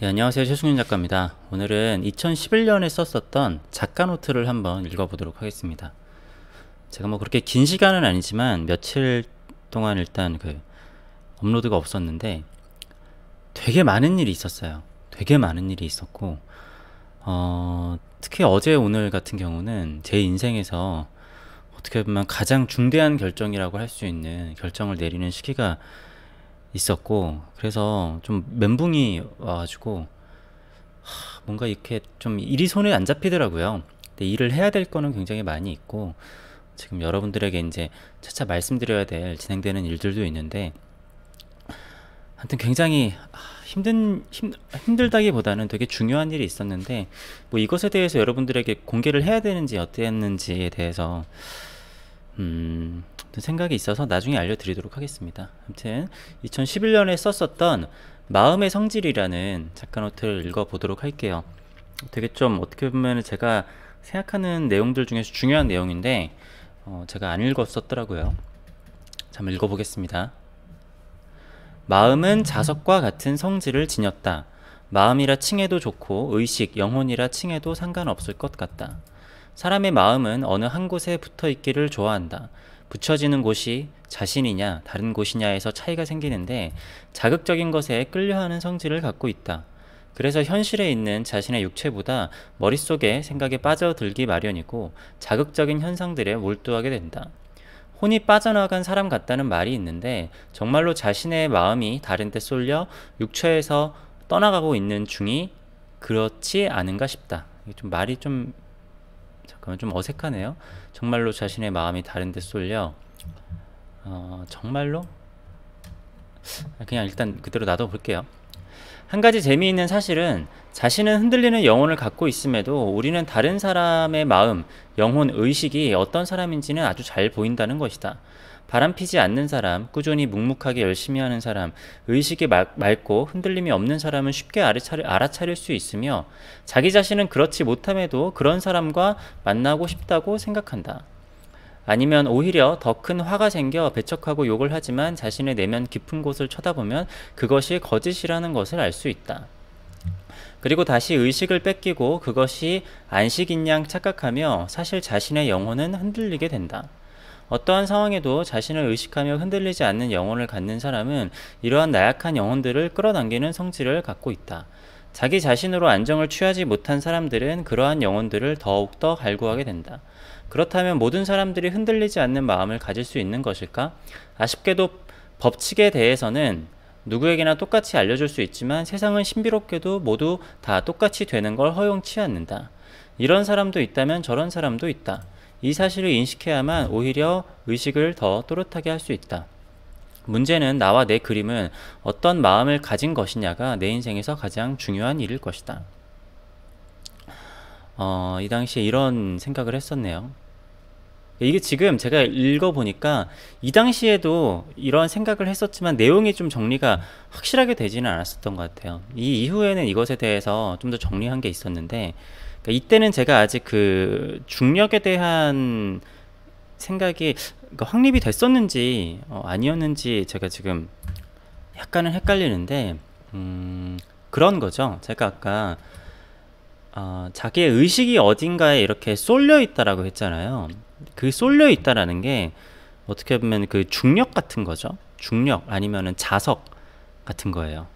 네, 안녕하세요. 최승윤 작가입니다. 오늘은 2011년에 썼었던 작가 노트를 한번 읽어보도록 하겠습니다. 제가 뭐 그렇게 긴 시간은 아니지만 며칠 동안 일단 업로드가 없었는데 되게 많은 일이 있었어요. 되게 많은 일이 있었고 특히 어제 오늘 같은 경우는 제 인생에서 어떻게 보면 가장 중대한 결정이라고 할 수 있는 결정을 내리는 시기가 있었고, 그래서 좀 멘붕이 와가지고 뭔가 이렇게 좀 일이 손에 안 잡히더라고요. 근데 일을 해야 될 거는 굉장히 많이 있고, 지금 여러분들에게 이제 차차 말씀드려야 될 진행되는 일들도 있는데, 하여튼 굉장히 힘들다기보다는 되게 중요한 일이 있었는데, 뭐 이것에 대해서 여러분들에게 공개를 해야 되는지 어땠는지에 대해서 생각이 있어서 나중에 알려드리도록 하겠습니다. 아무튼 2011년에 썼었던 마음의 성질이라는 작가 노트를 읽어보도록 할게요. 되게 좀 어떻게 보면 제가 생각하는 내용들 중에서 중요한 내용인데 제가 안 읽었었더라고요. 한번 읽어보겠습니다. 마음은 자석과 같은 성질을 지녔다. 마음이라 칭해도 좋고 의식, 영혼이라 칭해도 상관없을 것 같다. 사람의 마음은 어느 한 곳에 붙어 있기를 좋아한다. 붙여지는 곳이 자신이냐 다른 곳이냐에서 차이가 생기는데 자극적인 것에 끌려하는 성질을 갖고 있다. 그래서 현실에 있는 자신의 육체보다 머릿속의 생각에 빠져들기 마련이고 자극적인 현상들에 몰두하게 된다. 혼이 빠져나간 사람 같다는 말이 있는데 정말로 자신의 마음이 다른 데 쏠려 육체에서 떠나가고 있는 중이 그렇지 않은가 싶다. 좀 말이 좀 잠깐만 좀 어색하네요. 정말로 자신의 마음이 다른 데 쏠려 정말로? 그냥 일단 그대로 놔둬볼게요. 한 가지 재미있는 사실은 자신은 흔들리는 영혼을 갖고 있음에도 우리는 다른 사람의 마음, 영혼, 의식이 어떤 사람인지는 아주 잘 보인다는 것이다. 바람피지 않는 사람, 꾸준히 묵묵하게 열심히 하는 사람, 의식이 맑고 흔들림이 없는 사람은 쉽게 알아차릴 수 있으며 자기 자신은 그렇지 못함에도 그런 사람과 만나고 싶다고 생각한다. 아니면 오히려 더 큰 화가 생겨 배척하고 욕을 하지만 자신의 내면 깊은 곳을 쳐다보면 그것이 거짓이라는 것을 알 수 있다. 그리고 다시 의식을 뺏기고 그것이 안식인 양 착각하며 사실 자신의 영혼은 흔들리게 된다. 어떠한 상황에도 자신을 의식하며 흔들리지 않는 영혼을 갖는 사람은 이러한 나약한 영혼들을 끌어당기는 성질을 갖고 있다. 자기 자신으로 안정을 취하지 못한 사람들은 그러한 영혼들을 더욱더 갈구하게 된다. 그렇다면 모든 사람들이 흔들리지 않는 마음을 가질 수 있는 것일까? 아쉽게도 법칙에 대해서는 누구에게나 똑같이 알려줄 수 있지만 세상은 신비롭게도 모두 다 똑같이 되는 걸 허용치 않는다. 이런 사람도 있다면 저런 사람도 있다. 이 사실을 인식해야만 오히려 의식을 더 또렷하게 할 수 있다. 문제는 나와 내 그림은 어떤 마음을 가진 것이냐가 내 인생에서 가장 중요한 일일 것이다. 이 당시에 이런 생각을 했었네요. 이게 지금 제가 읽어보니까 이 당시에도 이런 생각을 했었지만 내용이 좀 정리가 확실하게 되지는 않았었던 것 같아요. 이 이후에는 이것에 대해서 좀 더 정리한 게 있었는데 그러니까 이때는 제가 아직 그 중력에 대한 생각이 확립이 됐었는지 아니었는지 제가 지금 약간은 헷갈리는데 그런 거죠. 제가 아까 자기의 의식이 어딘가에 이렇게 쏠려 있다라고 했잖아요. 그 쏠려 있다라는 게 어떻게 보면 그 중력 같은 거죠. 중력 아니면은 자석 같은 거예요.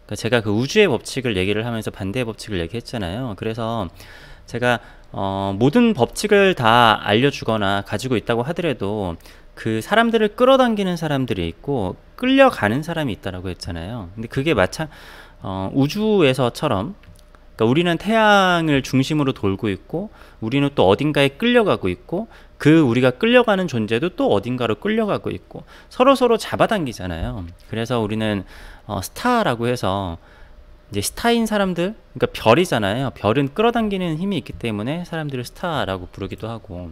그러니까 제가 그 우주의 법칙을 얘기를 하면서 반대의 법칙을 얘기했잖아요. 그래서 제가 모든 법칙을 다 알려주거나 가지고 있다고 하더라도 그 사람들을 끌어당기는 사람들이 있고 끌려가는 사람이 있다라고 했잖아요. 근데 그게 우주에서처럼 그러니까 우리는 태양을 중심으로 돌고 있고 우리는 또 어딘가에 끌려가고 있고 그 우리가 끌려가는 존재도 또 어딘가로 끌려가고 있고 서로 잡아당기잖아요. 그래서 우리는 스타라고 해서 이제 스타인 사람들, 그러니까 별이잖아요. 별은 끌어당기는 힘이 있기 때문에 사람들을 스타라고 부르기도 하고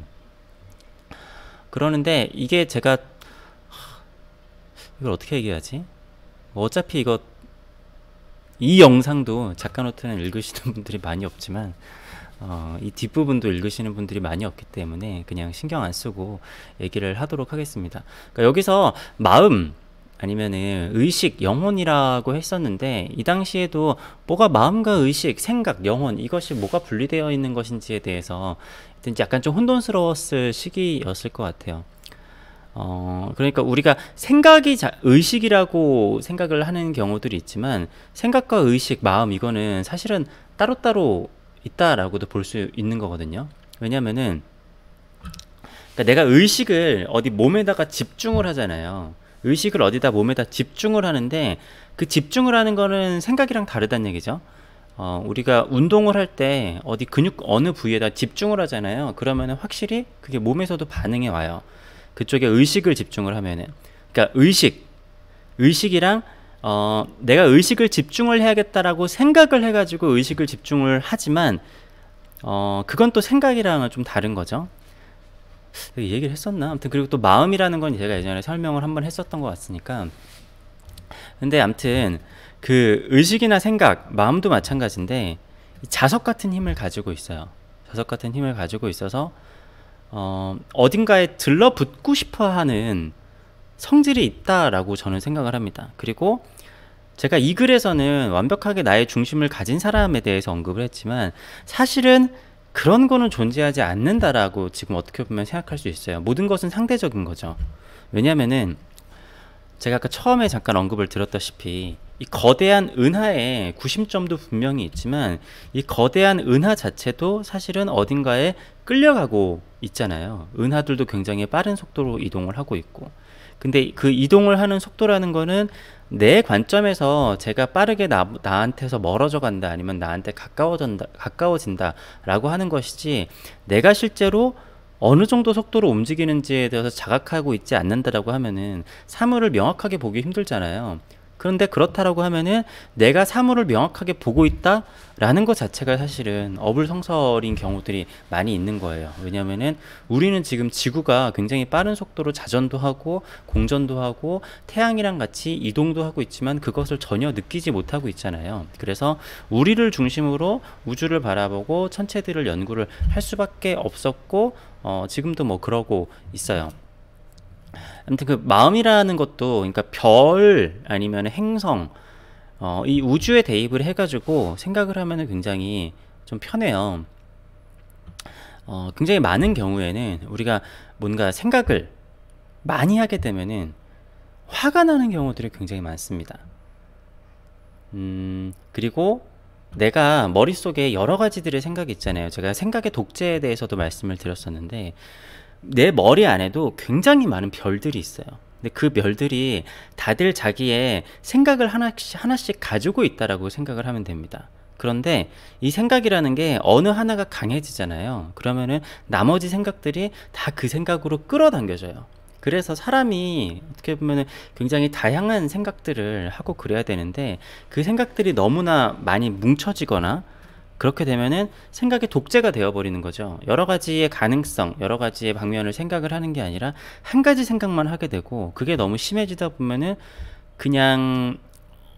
그러는데 이게 제가 이걸 어떻게 얘기하지? 뭐 어차피 이 영상도 작가 노트는 읽으시는 분들이 많이 없지만 이 뒷부분도 읽으시는 분들이 많이 없기 때문에 그냥 신경 안 쓰고 얘기를 하도록 하겠습니다. 그러니까 여기서 마음, 아니면은 의식, 영혼이라고 했었는데 이 당시에도 뭐가 마음과 의식, 생각, 영혼 이것이 뭐가 분리되어 있는 것인지에 대해서 약간 좀 혼돈스러웠을 시기였을 것 같아요. 그러니까 우리가 의식이라고 생각을 하는 경우들이 있지만 생각과 의식, 마음 이거는 사실은 따로따로 있다라고도 볼 수 있는 거거든요. 왜냐면은 그러니까 내가 의식을 어디 몸에다가 집중을 하잖아요. 의식을 어디다 몸에다 집중을 하는데 그 집중을 하는 거는 생각이랑 다르다는 얘기죠. 우리가 운동을 할 때 어디 근육 어느 부위에다 집중을 하잖아요. 그러면은 확실히 그게 몸에서도 반응이 와요. 그쪽에 의식을 집중을 하면은. 그러니까 의식이랑 내가 의식을 집중을 해야겠다라고 생각을 해가지고 의식을 집중을 하지만 그건 또 생각이랑은 좀 다른 거죠. 이 얘기를 했었나? 아무튼 그리고 또 마음이라는 건 제가 예전에 설명을 한번 했었던 것 같으니까. 근데 아무튼 그 의식이나 생각, 마음도 마찬가지인데 자석 같은 힘을 가지고 있어요. 자석 같은 힘을 가지고 있어서 어딘가에 들러붙고 싶어하는 성질이 있다라고 저는 생각을 합니다. 그리고 제가 이 글에서는 완벽하게 나의 중심을 가진 사람에 대해서 언급을 했지만 사실은 그런 거는 존재하지 않는다라고 지금 어떻게 보면 생각할 수 있어요. 모든 것은 상대적인 거죠. 왜냐면은 제가 아까 처음에 잠깐 언급을 드렸다시피 이 거대한 은하의 구심점도 분명히 있지만 이 거대한 은하 자체도 사실은 어딘가에 끌려가고 있잖아요. 은하들도 굉장히 빠른 속도로 이동을 하고 있고, 근데 그 이동을 하는 속도라는 거는 내 관점에서 제가 빠르게 나한테서 멀어져 간다 아니면 나한테 가까워진다 라고 하는 것이지, 내가 실제로 어느 정도 속도로 움직이는지에 대해서 자각하고 있지 않는다라고 하면은 사물을 명확하게 보기 힘들잖아요. 그런데 그렇다라고 하면은 내가 사물을 명확하게 보고 있다라는 것 자체가 사실은 어불성설인 경우들이 많이 있는 거예요. 왜냐면은 우리는 지금 지구가 굉장히 빠른 속도로 자전도 하고 공전도 하고 태양이랑 같이 이동도 하고 있지만 그것을 전혀 느끼지 못하고 있잖아요. 그래서 우리를 중심으로 우주를 바라보고 천체들을 연구를 할 수밖에 없었고 지금도 뭐 그러고 있어요. 아무튼 그 마음이라는 것도, 그러니까 별 아니면 행성, 이 우주에 대입을 해가지고 생각을 하면은 굉장히 좀 편해요. 굉장히 많은 경우에는 우리가 뭔가 생각을 많이 하게 되면은 화가 나는 경우들이 굉장히 많습니다. 그리고 내가 머릿속에 여러 가지들의 생각이 있잖아요. 제가 생각의 독재에 대해서도 말씀을 드렸었는데 내 머리 안에도 굉장히 많은 별들이 있어요. 근데 그 별들이 다들 자기의 생각을 하나씩 가지고 있다라고 생각을 하면 됩니다. 그런데 이 생각이라는 게 어느 하나가 강해지잖아요. 그러면은 나머지 생각들이 다 그 생각으로 끌어당겨져요. 그래서 사람이 어떻게 보면은 굉장히 다양한 생각들을 하고 그래야 되는데 그 생각들이 너무나 많이 뭉쳐지거나 그렇게 되면은 생각의 독재가 되어버리는 거죠. 여러 가지의 가능성, 여러 가지의 방면을 생각을 하는 게 아니라 한 가지 생각만 하게 되고, 그게 너무 심해지다 보면은 그냥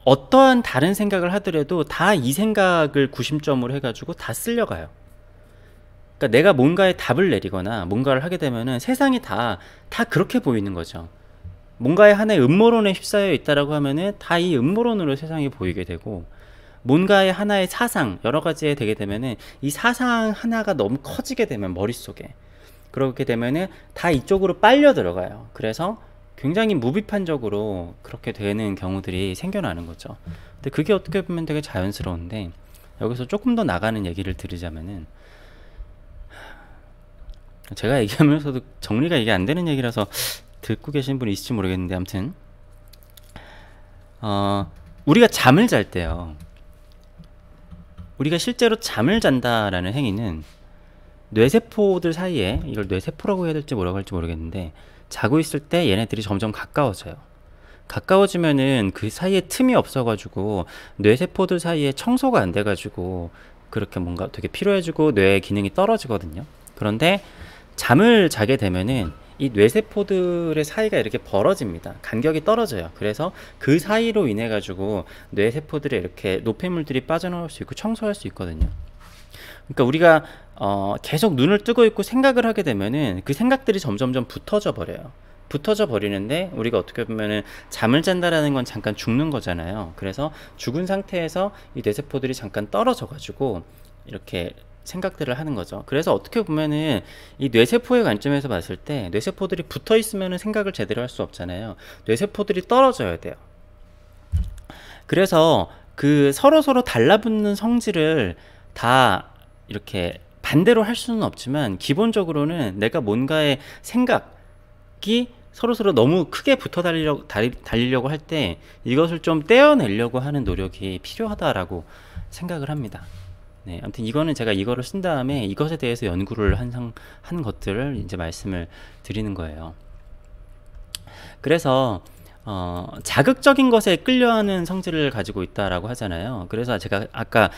어떠한 다른 생각을 하더라도 다 이 생각을 구심점으로 해가지고 다 쓸려가요. 그러니까 내가 뭔가에 답을 내리거나 뭔가를 하게 되면은 세상이 다 그렇게 보이는 거죠. 뭔가의 하나의 음모론에 휩싸여 있다라고 하면은 다 이 음모론으로 세상이 보이게 되고, 뭔가의 하나의 사상, 여러 가지에 되게 되면은 이 사상 하나가 너무 커지게 되면 머릿속에, 그렇게 되면은 다 이쪽으로 빨려 들어가요. 그래서 굉장히 무비판적으로 그렇게 되는 경우들이 생겨나는 거죠. 근데 그게 어떻게 보면 되게 자연스러운데, 여기서 조금 더 나가는 얘기를 들으자면은, 제가 얘기하면서도 정리가 이게 안 되는 얘기라서 듣고 계신 분이 있을지 모르겠는데, 아무튼 우리가 잠을 잘 때요, 우리가 실제로 잠을 잔다라는 행위는 뇌세포들 사이에, 이걸 뇌세포라고 해야 될지 뭐라고 할지 모르겠는데, 자고 있을 때 얘네들이 점점 가까워져요. 가까워지면은 그 사이에 틈이 없어가지고 뇌세포들 사이에 청소가 안 돼가지고 그렇게 뭔가 되게 피로해지고 뇌의 기능이 떨어지거든요. 그런데 잠을 자게 되면은 이 뇌세포들의 사이가 이렇게 벌어집니다. 간격이 떨어져요. 그래서 그 사이로 인해 가지고 뇌세포들에 이렇게 노폐물들이 빠져나올 수 있고 청소할 수 있거든요. 그러니까 우리가 계속 눈을 뜨고 있고 생각을 하게 되면은 그 생각들이 점점점 붙어져 버려요. 붙어져 버리는데, 우리가 어떻게 보면은 잠을 잔다라는 건 잠깐 죽는 거잖아요. 그래서 죽은 상태에서 이 뇌세포들이 잠깐 떨어져 가지고 이렇게 생각들을 하는 거죠. 그래서 어떻게 보면은 이 뇌세포의 관점에서 봤을 때 뇌세포들이 붙어 있으면은 생각을 제대로 할 수 없잖아요. 뇌세포들이 떨어져야 돼요. 그래서 그 서로서로 달라붙는 성질을 다 이렇게 반대로 할 수는 없지만, 기본적으로는 내가 뭔가의 생각이 서로서로 너무 크게 붙어 달리려고 할 때 이것을 좀 떼어내려고 하는 노력이 필요하다라고 생각을 합니다. 네, 아무튼 이거는 제가 이거를 쓴 다음에 이것에 대해서 연구를 한 것들을 이제 말씀을 드리는 거예요. 그래서 자극적인 것에 끌려하는 성질을 가지고 있다라고 하잖아요. 그래서 제가 아까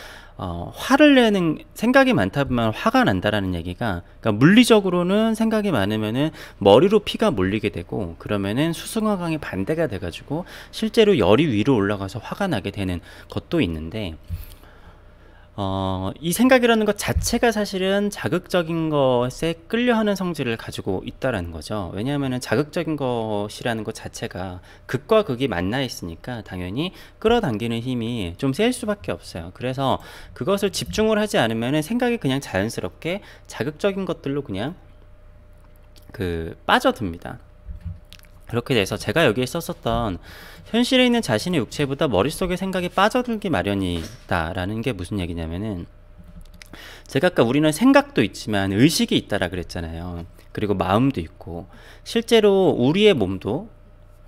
화를 내는, 생각이 많다 보면 화가 난다라는 얘기가, 그러니까 물리적으로는 생각이 많으면은 머리로 피가 몰리게 되고, 그러면은 수승화강의 반대가 돼가지고 실제로 열이 위로 올라가서 화가 나게 되는 것도 있는데, 이 생각이라는 것 자체가 사실은 자극적인 것에 끌려하는 성질을 가지고 있다라는 거죠. 왜냐하면 자극적인 것이라는 것 자체가 극과 극이 만나 있으니까 당연히 끌어당기는 힘이 좀 셀 수밖에 없어요. 그래서 그것을 집중을 하지 않으면 생각이 그냥 자연스럽게 자극적인 것들로 그냥 빠져듭니다. 그렇게 돼서 제가 여기에 썼었던 현실에 있는 자신의 육체보다 머릿속의 생각이 빠져들기 마련이다 라는 게 무슨 얘기냐면은, 제가 아까 우리는 생각도 있지만 의식이 있다라 그랬잖아요. 그리고 마음도 있고, 실제로 우리의 몸도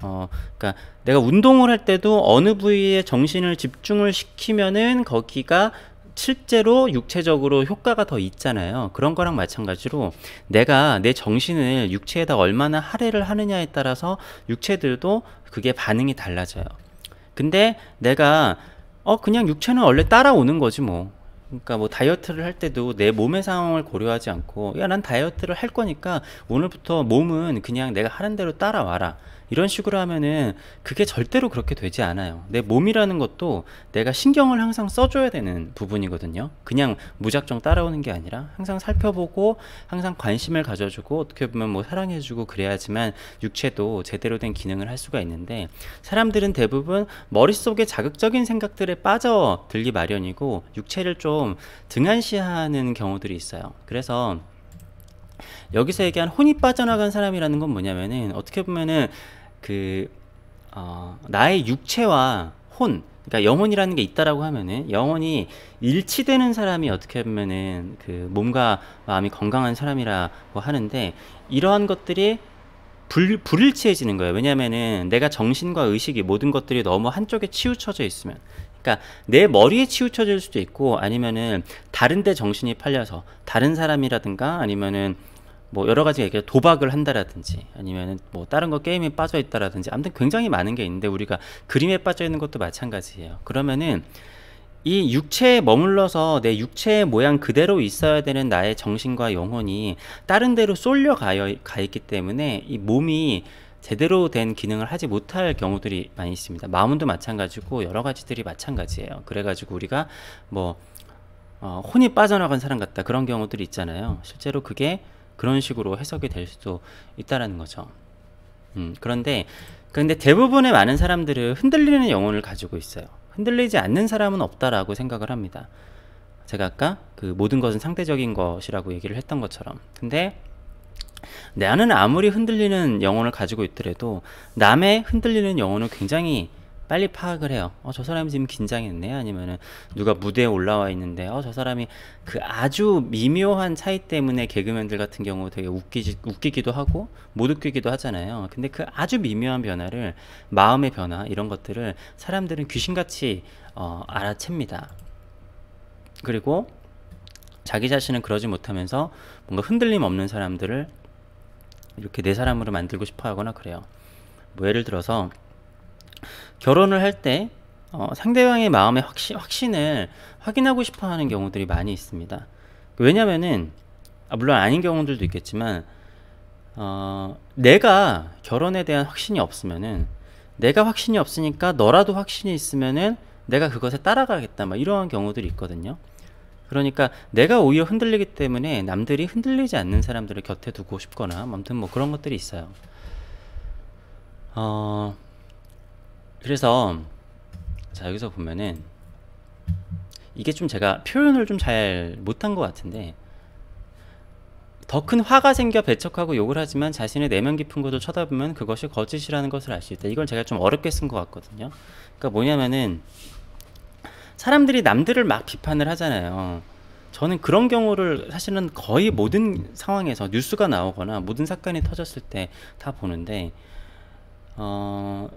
그러니까 내가 운동을 할 때도 어느 부위에 정신을 집중을 시키면은 거기가 실제로 육체적으로 효과가 더 있잖아요. 그런 거랑 마찬가지로 내가 내 정신을 육체에다 얼마나 할애를 하느냐에 따라서 육체들도 그게 반응이 달라져요. 근데 내가 그냥 육체는 원래 따라오는 거지 뭐. 그러니까 뭐 다이어트를 할 때도 내 몸의 상황을 고려하지 않고, 야, 난 다이어트를 할 거니까 오늘부터 몸은 그냥 내가 하는 대로 따라와라, 이런 식으로 하면은 그게 절대로 그렇게 되지 않아요. 내 몸이라는 것도 내가 신경을 항상 써줘야 되는 부분이거든요. 그냥 무작정 따라오는 게 아니라 항상 살펴보고 항상 관심을 가져주고 어떻게 보면 뭐 사랑해주고 그래야지만 육체도 제대로 된 기능을 할 수가 있는데, 사람들은 대부분 머릿속에 자극적인 생각들에 빠져들기 마련이고 육체를 좀 등한시하는 경우들이 있어요. 그래서 여기서 얘기한 혼이 빠져나간 사람이라는 건 뭐냐면은, 어떻게 보면은 나의 육체와 혼, 그러니까 영혼이라는 게 있다라고 하면은, 영혼이 일치되는 사람이 어떻게 보면은 몸과 마음이 건강한 사람이라고 하는데, 이러한 것들이 불일치해지는 거예요. 왜냐면은 내가 정신과 의식이 모든 것들이 너무 한쪽에 치우쳐져 있으면, 그러니까 내 머리에 치우쳐질 수도 있고, 아니면은 다른 데 정신이 팔려서 다른 사람이라든가, 아니면은 뭐 여러 가지 얘기가 도박을 한다라든지, 아니면은 뭐 다른 거 게임에 빠져 있다라든지, 아무튼 굉장히 많은 게 있는데, 우리가 그림에 빠져 있는 것도 마찬가지예요. 그러면은 이 육체에 머물러서 내 육체의 모양 그대로 있어야 되는 나의 정신과 영혼이 다른 데로 쏠려 가 있기 때문에 이 몸이 제대로 된 기능을 하지 못할 경우들이 많이 있습니다. 마음도 마찬가지고 여러 가지들이 마찬가지예요. 그래가지고 우리가 뭐 혼이 빠져나간 사람 같다, 그런 경우들이 있잖아요. 실제로 그게 그런 식으로 해석이 될 수도 있다라는 거죠. 그런데 대부분의 많은 사람들은 흔들리는 영혼을 가지고 있어요. 흔들리지 않는 사람은 없다라고 생각을 합니다. 제가 아까 모든 것은 상대적인 것이라고 얘기를 했던 것처럼. 근데 나는 아무리 흔들리는 영혼을 가지고 있더라도 남의 흔들리는 영혼을 굉장히 빨리 파악을 해요. 저 사람이 지금 긴장했네, 아니면은 누가 무대에 올라와 있는데 저 사람이 아주 미묘한 차이 때문에 개그맨들 같은 경우 되게 웃기기도 하고 못 웃기기도 하잖아요. 근데 아주 미묘한 변화를, 마음의 변화, 이런 것들을 사람들은 귀신같이 알아챕니다. 그리고 자기 자신은 그러지 못하면서 뭔가 흔들림 없는 사람들을 이렇게 내 사람으로 만들고 싶어 하거나 그래요. 뭐 예를 들어서 결혼을 할 때 상대방의 마음의 확신을 확인하고 싶어 하는 경우들이 많이 있습니다. 왜냐면은 물론 아닌 경우들도 있겠지만 내가 결혼에 대한 확신이 없으면은, 내가 확신이 없으니까 너라도 확신이 있으면은 내가 그것에 따라가겠다, 막 이러한 경우들이 있거든요. 그러니까 내가 오히려 흔들리기 때문에 남들이 흔들리지 않는 사람들을 곁에 두고 싶거나, 아무튼 뭐 그런 것들이 있어요. 어, 그래서 자 여기서 보면은 이게 좀 제가 표현을 좀 잘 못한 것 같은데, 더 큰 화가 생겨 배척하고 욕을 하지만 자신의 내면 깊은 곳을 쳐다보면 그것이 거짓이라는 것을 알 수 있다. 이걸 제가 좀 어렵게 쓴 것 같거든요. 그러니까 뭐냐면은 사람들이 남들을 막 비판을 하잖아요. 저는 그런 경우를 사실은 거의 모든 상황에서 뉴스가 나오거나 모든 사건이 터졌을 때 다 보는데,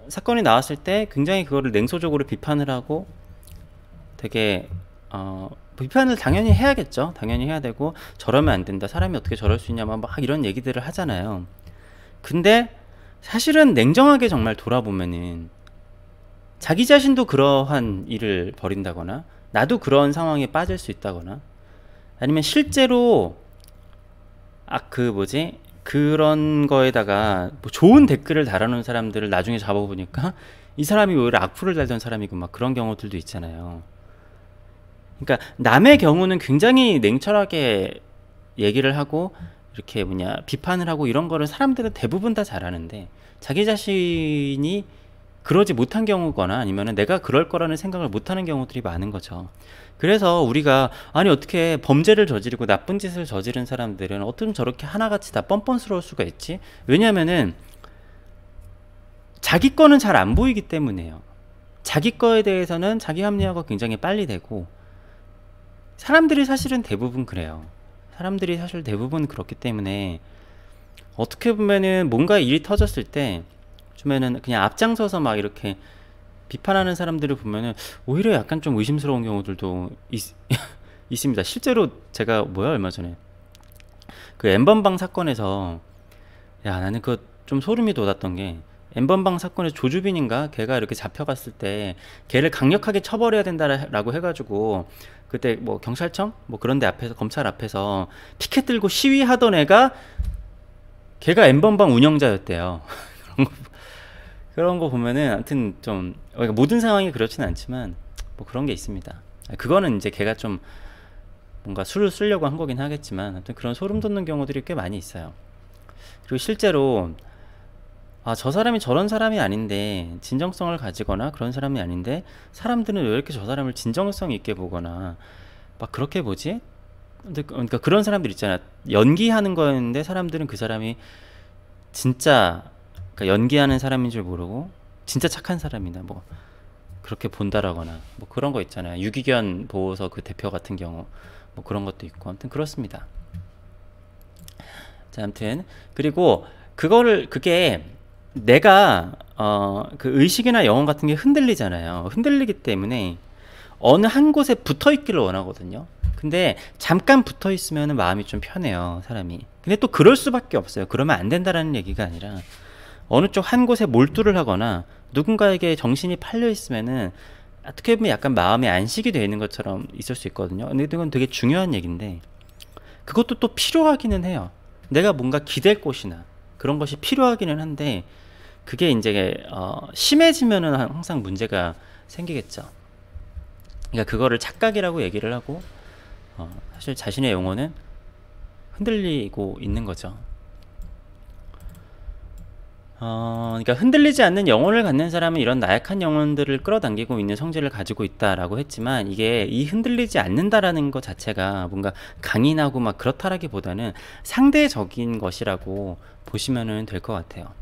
사건이 나왔을 때 굉장히 그거를 냉소적으로 비판을 하고 되게 비판을 당연히 해야겠죠. 당연히 해야 되고, 저러면 안 된다, 사람이 어떻게 저럴 수 있냐, 막 이런 얘기들을 하잖아요. 근데 사실은 냉정하게 정말 돌아보면은 자기 자신도 그러한 일을 벌인다거나 나도 그런 상황에 빠질 수 있다거나, 아니면 실제로 그런 거에다가 뭐 좋은 댓글을 달아놓은 사람들을 나중에 잡아보니까 이 사람이 오히려 악플을 달던 사람이고 막 그런 경우들도 있잖아요. 그러니까 남의 경우는 굉장히 냉철하게 얘기를 하고 이렇게 비판을 하고 이런 거를 사람들은 대부분 다 잘하는데, 자기 자신이 그러지 못한 경우거나 아니면은 내가 그럴 거라는 생각을 못하는 경우들이 많은 거죠. 그래서 우리가 아니 어떻게 범죄를 저지르고 나쁜 짓을 저지른 사람들은 어쩜 저렇게 하나같이 다 뻔뻔스러울 수가 있지? 왜냐면은 자기 거는 잘 안 보이기 때문에요. 자기 거에 대해서는 자기 합리화가 굉장히 빨리 되고, 사람들이 사실은 대부분 그래요. 사람들이 사실 대부분 그렇기 때문에 어떻게 보면은 뭔가 일이 터졌을 때 좀에는 그냥 앞장서서 막 이렇게 비판하는 사람들을 보면은 오히려 약간 좀 의심스러운 경우들도 있습니다. 실제로 제가 얼마 전에 그 엠번방 사건에서, 야 나는 그 좀 소름이 돋았던 게, 엠번방 사건에서 조주빈인가 걔가 이렇게 잡혀갔을 때 걔를 강력하게 처벌해야 된다라고 해가지고 그때 뭐 경찰청 뭐 그런 데 앞에서, 검찰 앞에서 피켓 들고 시위하던 애가 걔가 엠번방 운영자였대요. 그런 거 보면은 아무튼 좀 모든 상황이 그렇지는 않지만 뭐 그런 게 있습니다. 그거는 이제 걔가 좀 뭔가 술을 쓰려고 한 거긴 하겠지만 아무튼 그런 소름 돋는 경우들이 꽤 많이 있어요. 그리고 실제로 저 사람이 저런 사람이 아닌데, 진정성을 가지거나 그런 사람이 아닌데 사람들은 왜 이렇게 저 사람을 진정성 있게 보거나 막 그렇게 보지? 그러니까 그런 사람들 있잖아. 연기하는 거였는데 사람들은 그 사람이 진짜 그러니까 연기하는 사람인 줄 모르고 진짜 착한 사람이나 뭐 그렇게 본다라거나 뭐 그런 거 있잖아요. 유기견 보호소 그 대표 같은 경우 뭐 그런 것도 있고, 아무튼 그렇습니다. 자, 아무튼 그리고 그게 내가 그 의식이나 영혼 같은 게 흔들리잖아요. 흔들리기 때문에 어느 한 곳에 붙어 있기를 원하거든요. 근데 잠깐 붙어 있으면 마음이 좀 편해요, 사람이. 근데 또 그럴 수밖에 없어요. 그러면 안 된다라는 얘기가 아니라 어느 쪽 한 곳에 몰두를 하거나 누군가에게 정신이 팔려 있으면은 어떻게 보면 약간 마음의 안식이 되는 것처럼 있을 수 있거든요. 근데 이건 되게 중요한 얘기인데, 그것도 또 필요하기는 해요. 내가 뭔가 기댈 곳이나 그런 것이 필요하기는 한데, 그게 이제 심해지면은 항상 문제가 생기겠죠. 그러니까 그거를 착각이라고 얘기를 하고, 사실 자신의 영혼은 흔들리고 있는 거죠. 그러니까 흔들리지 않는 영혼을 갖는 사람은 이런 나약한 영혼들을 끌어당기고 있는 성질을 가지고 있다라고 했지만, 이게 이 흔들리지 않는다라는 것 자체가 뭔가 강인하고 막 그렇다라기보다는 상대적인 것이라고 보시면은 될 것 같아요.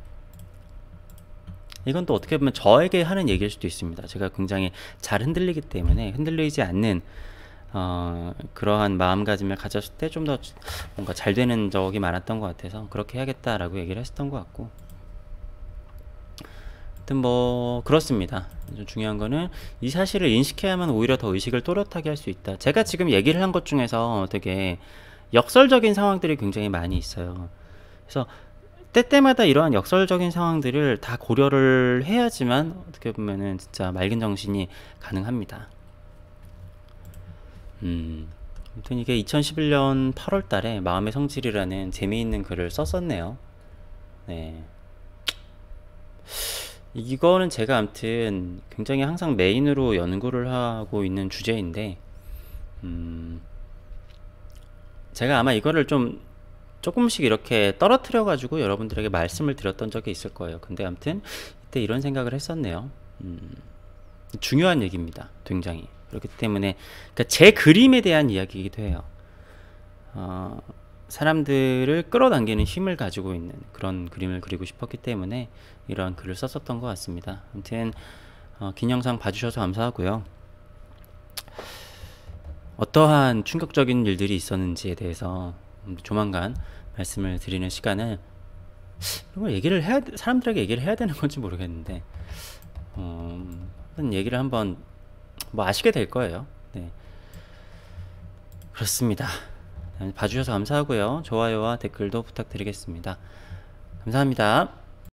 이건 또 어떻게 보면 저에게 하는 얘기일 수도 있습니다. 제가 굉장히 잘 흔들리기 때문에 흔들리지 않는 그러한 마음가짐을 가졌을 때 좀 더 뭔가 잘 되는 적이 많았던 것 같아서 그렇게 해야겠다라고 얘기를 했었던 것 같고, 하여튼 뭐 그렇습니다. 중요한 거는 이 사실을 인식해야만 오히려 더 의식을 또렷하게 할 수 있다. 제가 지금 얘기를 한 것 중에서 되게 역설적인 상황들이 굉장히 많이 있어요. 그래서 때때마다 이러한 역설적인 상황들을 다 고려를 해야지만 어떻게 보면은 진짜 맑은 정신이 가능합니다. 아무튼 이게 2011년 8월 달에 마음의 성질이라는 재미있는 글을 썼었네요. 네. 이거는 제가 아무튼 굉장히 항상 메인으로 연구를 하고 있는 주제인데, 제가 아마 이거를 좀 조금씩 이렇게 떨어뜨려 가지고 여러분들에게 말씀을 드렸던 적이 있을 거예요. 근데 아무튼 그때 이런 생각을 했었네요. 중요한 얘기입니다. 굉장히. 그렇기 때문에 그러니까 제 그림에 대한 이야기이기도 해요. 사람들을 끌어당기는 힘을 가지고 있는 그런 그림을 그리고 싶었기 때문에 이러한 글을 썼었던 것 같습니다. 아무튼 긴 영상 봐주셔서 감사하고요. 어떠한 충격적인 일들이 있었는지에 대해서 조만간 말씀을 드리는 시간을 이런 걸 얘기를 해야 사람들에게 얘기를 해야 되는 건지 모르겠는데 얘기를 한번 뭐 아시게 될 거예요. 네. 그렇습니다. 봐주셔서 감사하고요. 좋아요와 댓글도 부탁드리겠습니다. 감사합니다.